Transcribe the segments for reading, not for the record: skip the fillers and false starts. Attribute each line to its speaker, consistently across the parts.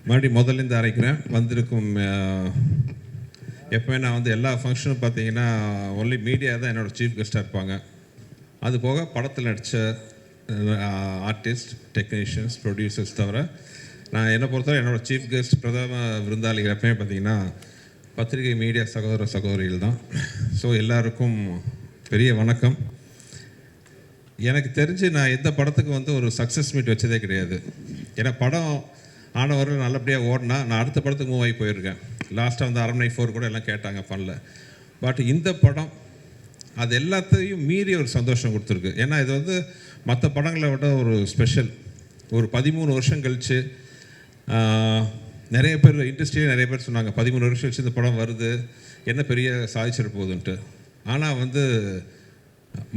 Speaker 1: மறுபடியும் முதல்லேருந்து அரைக்கிறேன். வந்திருக்கும் எப்போவுமே நான் வந்து எல்லா ஃபங்க்ஷனும் பார்த்தீங்கன்னா ஒன்லி மீடியா தான் என்னோடய சீஃப் கெஸ்ட்டாக இருப்பாங்க. அது போக படத்தில் நடித்த ஆர்டிஸ்ட், டெக்னீஷியன்ஸ், ப்ரொடியூசர்ஸ் தவிர நான் என்னை பொறுத்தவரை என்னோடய சீஃப் கெஸ்ட், பிரதம விருந்தாளிகள் எப்பவுமே பார்த்தீங்கன்னா பத்திரிகை மீடியா சகோதர சகோதரிகள் தான். ஸோ எல்லாருக்கும் பெரிய வணக்கம். எனக்கு தெரிஞ்சு நான் எந்த படத்துக்கு வந்து ஒரு சக்ஸஸ் மீட் வச்சதே கிடையாது. ஏன்னா படம் ஆனவர்கள் நல்லபடியாக ஓடினா நான் அடுத்த படத்துக்கு மூவ் ஆகி போயிருக்கேன். லாஸ்ட்டாக வந்து அரண்மனை 4 கூட எல்லாம் கேட்டாங்க பண்ணல. பட் இந்த படம் அது எல்லாத்தையும் மீறி ஒரு சந்தோஷம் கொடுத்துருக்கு. ஏன்னா இது வந்து மற்ற படங்களை விட ஒரு ஸ்பெஷல். ஒரு 13 வருஷம் கழித்து நிறைய பேர் இண்டஸ்ட்ரியே நிறைய பேர் சொன்னாங்க 13 வருஷம் கழிச்சு இந்த படம் வருது, என்ன பெரிய சாதிச்சிட போகுதுன்ட்டு. ஆனால் வந்து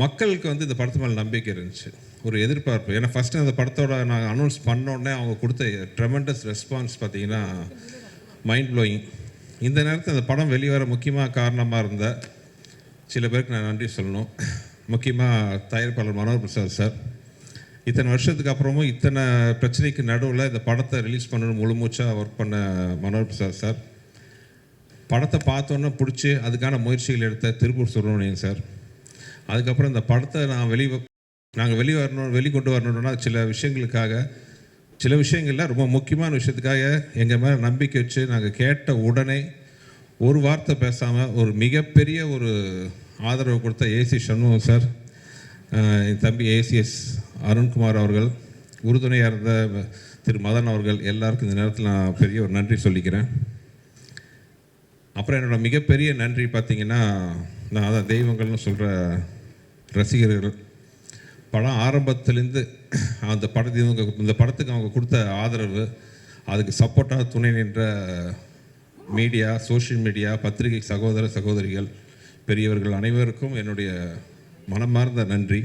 Speaker 1: மக்களுக்கு வந்து இந்த படத்து மேலே நம்பிக்கை இருந்துச்சு, ஒரு எதிர்பார்ப்பு. ஏன்னா ஃபஸ்ட்டு அந்த படத்தோட நாங்கள் அனௌன்ஸ் பண்ணோடனே அவங்க கொடுத்த ட்ரெமெண்டஸ் ரெஸ்பான்ஸ் பார்த்தீங்கன்னா மைண்ட் ப்ளோயிங். இந்த நேரத்தில் அந்த படம் வெளிவர முக்கியமாக காரணமாக இருந்த சில பேருக்கு நான் நன்றி சொல்லணும். முக்கியமாக தயாரிப்பாளர் மனோகர் பிரசாத் சார். இத்தனை வருஷத்துக்கு அப்புறமும் இத்தனை பிரச்சனைக்கு நடுவில் இந்த படத்தை ரிலீஸ் பண்ணணும் முழு மூச்சாக ஒர்க் பண்ண மனோகர் பிரசாத் சார். படத்தை பார்த்தோன்னே பிடிச்சி அதுக்கான முயற்சிகள் எடுத்த திருப்பூர் சுப்பிரமணியன் சார். அதுக்கப்புறம் இந்த படத்தை நாங்கள் வெளிக்கொண்டு வரணுன்னா சில விஷயங்களில் ரொம்ப முக்கியமான விஷயத்துக்காக எங்கள் மேலே நம்பிக்கை வச்சு நாங்கள் கேட்ட உடனே ஒரு வார்த்தை பேசாமல் ஒரு மிகப்பெரிய ஒரு ஆதரவு கொடுத்த ஏசி சண்முகம் சார், என் தம்பி ஏசிஎஸ் அருண்குமார் அவர்கள், உறுதுணையாக இருந்த திரு மதன் அவர்கள், எல்லாருக்கும் இந்த நேரத்தில் நான் பெரிய ஒரு நன்றி சொல்லிக்கிறேன். அப்புறம் என்னோடய மிகப்பெரிய நன்றி பார்த்திங்கன்னா, நான் அதான் தெய்வங்கள்னு சொல்கிற ரசிகர்கள். படம் ஆரம்பத்துலேருந்து இந்த படத்துக்கு அவங்க கொடுத்த ஆதரவு, அதுக்கு சப்போர்ட்டாக துணை நின்ற மீடியா, சோஷியல் மீடியா, பத்திரிகை சகோதர சகோதரிகள், பெரியவர்கள் அனைவருக்கும் என்னுடைய மனமார்ந்த நன்றி.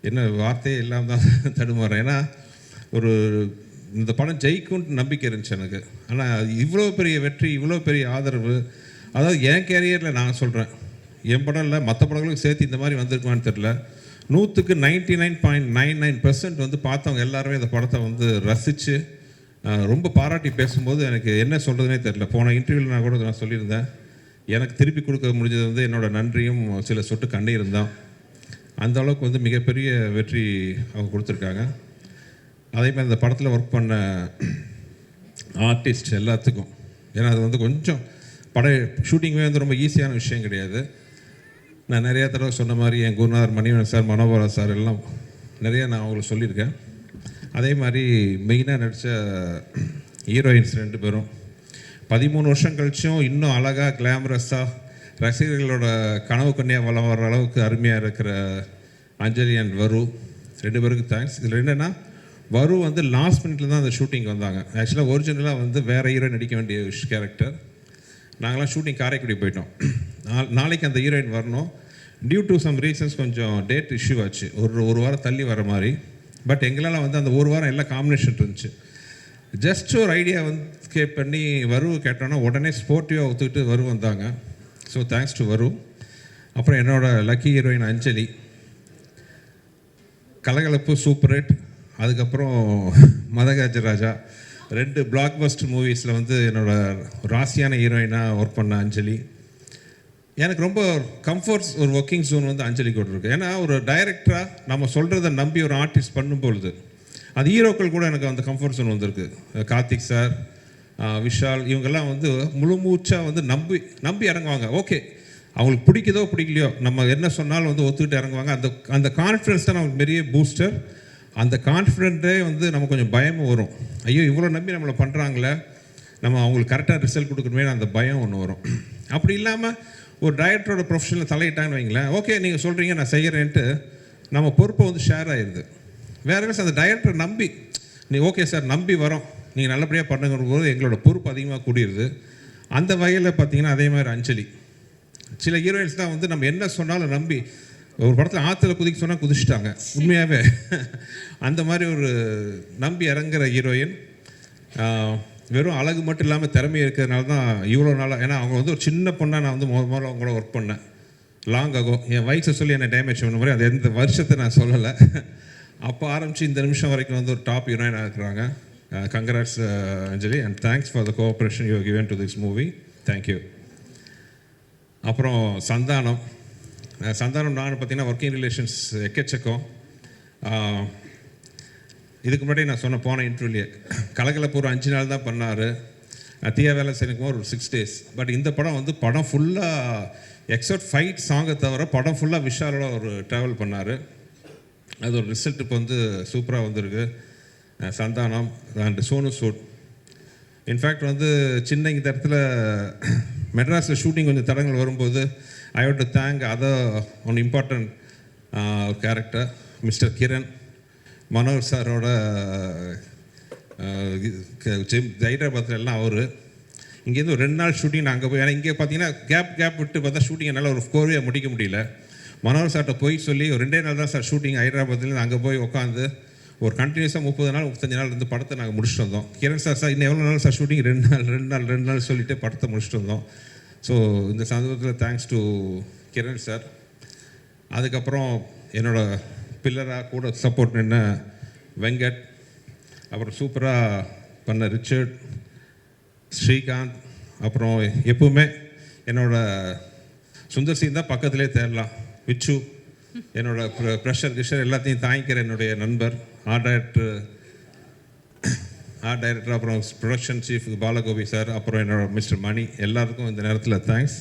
Speaker 1: என்ன வார்த்தையே இல்லாமல் தான் தடுமாறேன். ஏன்னா இந்த படம் ஜெயிக்கும்னு நம்பிக்கை இருந்துச்சு எனக்கு. ஆனால் இவ்வளோ பெரிய வெற்றி, இவ்வளோ பெரிய ஆதரவு, அதாவது என் கேரியரில் நான் சொல்கிறேன், என் படம் இல்லை மற்ற படங்களுக்கு சேர்த்து இந்த மாதிரி வந்திருக்குமான்னு தெரில. 100க்கு 99.99% வந்து பார்த்தவங்க எல்லாருமே இந்த படத்தை வந்து ரசித்து ரொம்ப பாராட்டி பேசும்போது எனக்கு என்ன சொல்கிறதுனே தெரில. போன இன்டர்வியூவில் நான் கூட நான் சொல்லியிருந்தேன், எனக்கு திருப்பி கொடுக்க முடிஞ்சது வந்து என்னோடய நன்றியும் சில சொட்டு கண்ணீரும் தான். அந்த அளவுக்கு வந்து மிகப்பெரிய வெற்றி அவங்க கொடுத்துருக்காங்க. அதேமாதிரி இந்த படத்தில் ஒர்க் பண்ண ஆர்டிஸ்ட் எல்லாத்துக்கும், ஏன்னா அது வந்து கொஞ்சம் ஷூட்டிங்குமே வந்து ரொம்ப ஈஸியான விஷயம் கிடையாது. நான் நிறையா தடவை சொன்ன மாதிரி என் குருநாதர் மணிவன் சார், மனோபாலா சார் எல்லாம் நிறையா நான் அவங்களுக்கு சொல்லியிருக்கேன். அதே மாதிரி மெயினாக நடித்த ஹீரோயின்ஸ் 2 பேரும் 13 வருஷம் கழிச்சும் இன்னும் அழகாக கிளாமரஸாக ரசிகர்களோட கனவு கண்ணியாக வளம் வர அளவுக்கு அருமையாக இருக்கிற அஞ்சலி அண்ட் வரு 2 பேருக்கு தேங்க்ஸ். இதில் என்னென்னா, வரு வந்து லாஸ்ட் மினிட்ல தான் அந்த ஷூட்டிங் வந்தாங்க. ஆக்சுவலாக ஒரிஜினலாக வந்து வேறு ஹீரோயின் நடிக்க வேண்டிய கேரக்டர். நாங்களாம் ஷூட்டிங் காரைக்குடி போயிட்டோம். நாளைக்கு அந்த ஹீரோயின் வரணும். டியூ டு சம் ரீசன்ஸ் கொஞ்சம் டேட் இஷ்யூ ஆச்சு, ஒரு வாரம் தள்ளி வர மாதிரி. பட் எங்களால் வந்து அந்த ஒரு வாரம் எல்லாம் காம்பினேஷன் இருந்துச்சு. ஜஸ்ட் ஒரு ஐடியா வந்து பண்ணி வரு கேட்டோன்னா உடனே ஸ்போர்ட்டிவாக ஒத்துக்கிட்டு வரு வந்தாங்க. ஸோ தேங்க்ஸ் டு வரு. அப்புறம் என்னோடய லக்கி ஹீரோயின் அஞ்சலி, கலகலப்பு, சூப்பர் ஹிட், அதுக்கப்புறம் மதகஜராஜா 2 பிளாக் பஸ்டர் மூவிஸில் வந்து என்னோடய ராசியான ஹீரோயினாக ஒர்க் பண்ண அஞ்சலி. எனக்கு ரொம்ப கம்ஃபர்ட்ஸ் ஒரு ஒர்க்கிங் ஜோன் வந்து அஞ்சலி கூட இருக்குது. ஏன்னா ஒரு டைரக்டராக நம்ம சொல்கிறத நம்பி ஒரு ஆர்டிஸ்ட் பண்ணும்பொழுது அது ஹீரோக்கள் கூட எனக்கு அந்த கம்ஃபர்ட் ஜோன் வந்திருக்கு. கார்த்திக் சார், விஷால், இவங்கெல்லாம் வந்து முழு மூச்சாக வந்து நம்பி இறங்குவாங்க. ஓகே, அவங்களுக்கு பிடிக்குதோ பிடிக்கலையோ நம்ம என்ன சொன்னாலும் வந்து ஒத்துக்கிட்டு இறங்குவாங்க. அந்த கான்ஃபிடன்ஸ் தான் நமக்கு பெரிய பூஸ்டர். அந்த கான்ஃபிடென்ட்டே வந்து நமக்கு கொஞ்சம் பயமும் வரும். ஐயோ இவ்வளோ நம்பி நம்மளை பண்ணுறாங்களே, நம்ம அவங்களுக்கு கரெக்டாக ரிசல்ட் கொடுக்கணுமே, அந்த பயம் ஒன்று வரும். அப்படி இல்லாமல் ஒரு டைரக்டரோட ப்ரொஃபஷனில் தலையிட்டான்னு வைங்களேன், ஓகே நீங்கள் சொல்கிறீங்க நான் செய்கிறேன்ட்டு நம்ம பொறுப்பை வந்து ஷேர் ஆகிடுது. வேறு அந்த டைரக்டரை நம்பி ஓகே சார் நம்பி வரோம், நீங்கள் நல்லபடியாக பண்ணுங்கிற போது எங்களோட பொறுப்பு அதிகமாக கூடிடுது. அந்த வகையில் பார்த்தீங்கன்னா அதே மாதிரி அஞ்சலி, சில ஹீரோயின்ஸ் தான் வந்து நம்ம என்ன சொன்னாலும் நம்பி ஒரு படத்தில் ஆற்றுல குதிக்க சொன்னால் குதிச்சிட்டாங்க உண்மையாகவே. அந்த மாதிரி ஒரு நம்பி இறங்குற ஹீரோயின். வெறும் அழகு மட்டும் இல்லாமல் திறமை இருக்கிறதுனால தான் இவ்வளோ நாளாக. ஏன்னா அவங்க வந்து ஒரு சின்ன பொண்ணாக நான் வந்து முதல்ல அவங்க கூட ஒர்க் பண்ணேன் லாங் ஆகும். என் வயசை சொல்லி என்னை டேமேஜ் பண்ண மாதிரி அது எந்த வருஷத்தை நான் சொல்லலை. அப்போ ஆரம்பித்து இந்த நிமிஷம் வரைக்கும் வந்து ஒரு டாப் ஹீரோயினாக இருக்கிறாங்க. Congrats Anjali, and thanks for the cooperation you given to this movie. Thank you. அப்புறம் சந்தானம் நான் பார்த்தீங்கன்னா ஒர்க்கிங் ரிலேஷன்ஸ் எக்கச்சக்கம். இதுக்கு முன்னாடி நான் போன இன்டர்வியூலேயே கலகலப்பூர் 5 நாள் தான் பண்ணார். தீயா வேலை செய்யணுக்கும் ஒரு 6 days. பட் இந்த படம் வந்து படம் ஃபுல்லாக எக்ஸப்ட் ஃபைட் சாங்கை தவிர படம் ஃபுல்லாக விஷாலோட ஒரு ட்ராவல் பண்ணார். அது ஒரு ரிசல்ட் இப்போ வந்து சூப்பராக வந்திருக்கு. சந்தானம் அண்ட் சோனு சூட். இன்ஃபேக்ட் வந்து சின்ன இந்த இடத்துல மெட்ராஸில் ஷூட்டிங் கொஞ்சம் தடங்கள் வரும்போது I have to thank one important character mister Kiran. மனோர் சாரோட ஹைதராபாத்தில் எல்லாம் அவர் இங்கேருந்து ஒரு 2 நாள் ஷூட்டிங் நான் அங்கே போய், ஏன்னா இங்கே பார்த்தீங்கன்னா கேப் விட்டு பார்த்தா ஷூட்டிங் என்னால் ஒரு கோர்வையாக முடிக்க முடியல. மனோர் சார்கிட்ட போய் சொல்லி ஒரு 2 நாள் தான் சார் ஷூட்டிங் ஹைதராபாத்லேருந்து அங்கே போய் உட்காந்து ஒரு கண்டினியூஸாக 30 நாள் 35 நாள் இருந்து படத்தை நாங்கள் முடிச்சுட்டு வந்தோம். கிரண் சார் இன்னும் எவ்வளோ நாள் சார் ஷூட்டிங் 2 நாள் சொல்லிவிட்டு படத்தை முடிச்சுட்டு வந்தோம். ஸோ இந்த சந்தர்ப்பத்தில் தேங்க்ஸ் டு கிரண் சார். அதுக்கப்புறம் என்னோடய பில்லராக கூட சப்போர்ட் நின்ன வெங்கட், அப்புறம் சூப்பராக பண்ண ரிச்சர்ட், ஸ்ரீகாந்த், அப்புறம் எப்பவுமே என்னோடய சுந்தர் சிங் தான் பக்கத்திலே தேடலாம், விச்சு, என்னோடய ப்ரெஷர் கிஷர் எல்லாத்தையும் தாங்கிக்கிற என்னுடைய நண்பர், ஆர்ட் டைரக்டர், அப்புறம் ப்ரொடக்ஷன் சீஃப் பாலகோபி சார், அப்புறம் என்னோட மிஸ்டர் மணி, எல்லாருக்கும் இந்த நேரத்தில் தேங்க்ஸ்.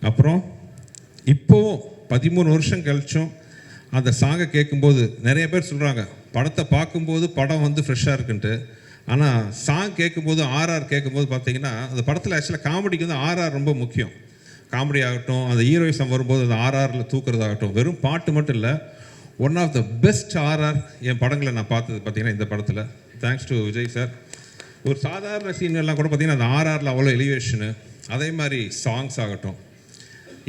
Speaker 1: அப்புறம் இப்போவும் 13 வருஷம் கழிச்சும் அந்த சாங்கை கேட்கும்போது நிறைய பேர் சொல்கிறாங்க படத்தை பார்க்கும்போது படம் வந்து ஃப்ரெஷ்ஷாக இருக்குன்ட்டு. ஆனால் சாங் கேட்கும்போது ஆர்ஆர் கேட்கும்போது பார்த்தீங்கன்னா அந்த படத்தில் ஆக்சுவலாக காமெடிக்கு வந்து ஆர்ஆர் ரொம்ப முக்கியம். காமெடி ஆகட்டும், அந்த ஹீரோயிசம் வரும்போது அந்த ஆர்ஆரில் தூக்குறதாகட்டும், வெறும் பாட்டு மட்டும் இல்லை, one of the best RR என் படங்களை நான் பார்த்தது பார்த்தீங்கன்னா இந்த படத்தில். Thanks to Vijay sir. ஒரு சாதாரண சீன் எல்லாம் கூட பார்த்தீங்கன்னா அந்த ஆர்ஆரில் அவ்வளோ எலிவேஷனு. அதே மாதிரி சாங்ஸ் ஆகட்டும்,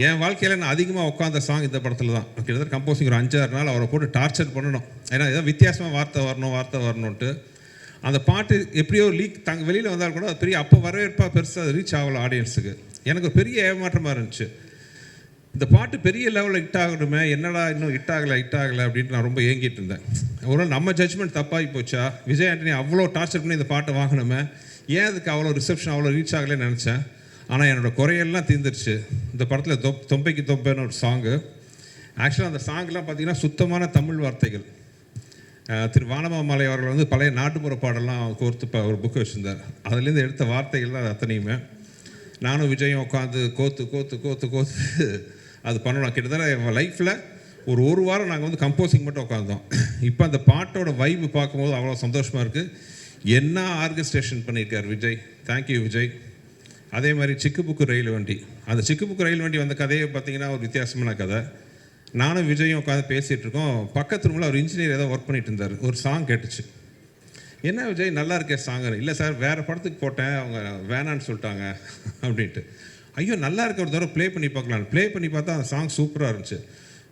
Speaker 1: என் வாழ்க்கையில் நான் அதிகமாக உட்காந்த சாங் இந்த படத்தில் தான். கிட்டத்தட்ட கம்போசிங் ஒரு 5-6 நாள் அவரை போட்டு டார்ச்சர் பண்ணணும். ஏன்னா ஏதோ வித்தியாசமாக வார்த்தை வரணுன்ட்டு. அந்த பாட்டு எப்படியோ லீக் வெளியில் வந்தாலும் கூட அது பெரிய அப்போ வரவேற்பாக பெருசாக ரீச் ஆகலை ஆடியன்ஸுக்கு. எனக்கு ஒரு பெரிய ஏமாற்றமாக இருந்துச்சு. இந்த பாட்டு பெரிய லெவலில் ஹிட் ஆகணுமே, என்னடா இன்னும் ஹிட் ஆகலை அப்படின்ட்டு நான் ரொம்ப ஏங்கிட்டு இருந்தேன். ஒரு நம்ம ஜட்ஜ்மெண்ட் தப்பாகி போச்சா, விஜய் ஆண்டனி அவ்வளோ டார்ச்சர் பண்ணி இந்த பாட்டை வாங்கணுமே, ஏன் அதுக்கு அவ்வளோ ரிசப்ஷன் அவ்வளோ ரீச் ஆகலைன்னு நினச்சேன். ஆனால் என்னோடய குறையெல்லாம் தீர்ந்துருச்சு. இந்த படத்தில் தொம்பைக்கு தொம்பைன்னு ஒரு சாங்கு. ஆக்சுவலாக அந்த சாங்கெலாம் பார்த்திங்கன்னா சுத்தமான தமிழ் வார்த்தைகள். திரு வானமாமலை அவர்கள் வந்து பழைய நாட்டுப்புற பாடலாம் கோர்த்து ஒரு புக்கு வச்சுருந்தார். அதுலேருந்து எடுத்த வார்த்தைகள் தான் அத்தனையுமே. நானும் விஜயும் உட்காந்து கோத்து அது பண்ணணும். கிட்டத்தட்ட என் லைஃப்பில் ஒரு வாரம் நாங்கள் வந்து கம்போசிங் மட்டும் உட்காந்தோம். இப்போ அந்த பாட்டோட வைப்பு பார்க்கும்போது அவ்வளோ சந்தோஷமாக இருக்குது. என்ன ஆர்கஸ்ட்ரேஷன் பண்ணியிருக்கார் விஜய். தேங்க்யூ விஜய். அதே மாதிரி சிக்குபுக்கு ரயில் வண்டி, அந்த சிக்குபுக்கு ரயில் வண்டி வந்த கதையை பார்த்தீங்கன்னா ஒரு வித்தியாசமான கதை. நானும் விஜயும் உட்காந்து பேசிகிட்டு இருக்கோம். பக்கத்து ரூமில் ஒரு இன்ஜினியர் ஏதோ ஒர்க் பண்ணிட்டு இருந்தார். ஒரு சாங் கேட்டுச்சு. என்ன விஜய் நல்லா இருக்கே சாங். இல்லை சார் வேறு படத்துக்கு போட்டேன், அவங்க வேணான்னு சொல்லிட்டாங்க அப்படின்ட்டு. ஐயோ நல்லா இருக்க, ஒரு தடவை ப்ளே பண்ணி பார்க்கலாம். ப்ளே பண்ணி பார்த்தா அந்த சாங் சூப்பராக இருந்துச்சு.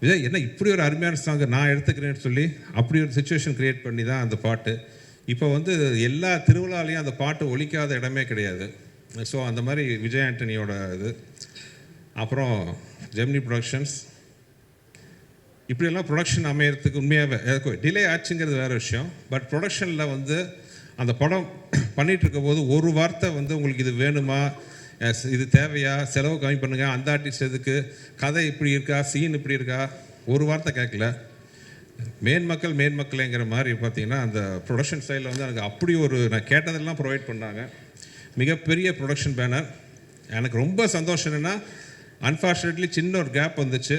Speaker 1: விஜய் என்ன இப்படி ஒரு அருமையான சாங்கை நான் எடுத்துக்கிறேன்னு சொல்லி அப்படி ஒரு சுச்சுவேஷன் க்ரியேட் பண்ணி தான் அந்த பாட்டு இப்போ வந்து எல்லா திருவிழாலையும் அந்த பாட்டு ஒலிக்காத இடமே கிடையாது. ஸோ அந்த மாதிரி விஜய் ஆண்டனியோட இது. அப்புறம் ஜெமினி ப்ரொடக்ஷன்ஸ், இப்படியெல்லாம் ப்ரொடக்ஷன் அமையறதுக்கு உண்மையாகவே டிலே ஆச்சுங்கிறது வேறு விஷயம். பட் ப்ரொடக்ஷனில் வந்து அந்த படம் பண்ணிகிட்டு இருக்கும் போது ஒரு வார்த்தை வந்து உங்களுக்கு இது வேணுமா, இது தேவையா, செலவு கம்மி பண்ணுங்கள், அந்த ஆர்டிஸ்ட் எதுக்கு, கதை இப்படி இருக்கா, சீன் இப்படி இருக்கா, ஒரு வார்த்தை கேட்கல. மேன்மக்கள்ங்கிற மாதிரி பார்த்தீங்கன்னா அந்த ப்ரொடக்ஷன் சைடில் வந்து எனக்கு அப்படி ஒரு நான் கேட்டதெல்லாம் ப்ரொவைட் பண்ணாங்க. மிகப்பெரிய ப்ரொடக்ஷன் பேனர். எனக்கு ரொம்ப சந்தோஷம் என்னென்னா அன்ஃபார்ச்சுனேட்லி சின்ன ஒரு கேப் வந்துச்சு.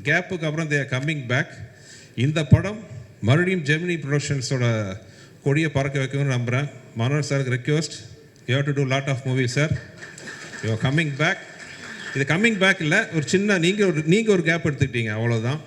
Speaker 1: கேப்புக்கு அப்புறம் தே ஆர் கம்மிங் பேக். இந்த படம் மறுபடியும் ஜெமினி ப்ரொடக்ஷன்ஸோட கொடியை பறக்க வைக்கணும்னு நம்புகிறேன். மனோஜ் சாருக்கு request, you have to do lot of movies sir, you are coming back. இது கம்மிங் பேக் இல்லை, ஒரு சின்ன நீங்கள் ஒரு கேப் எடுத்துக்கிட்டீங்க, அவ்வளோதான்.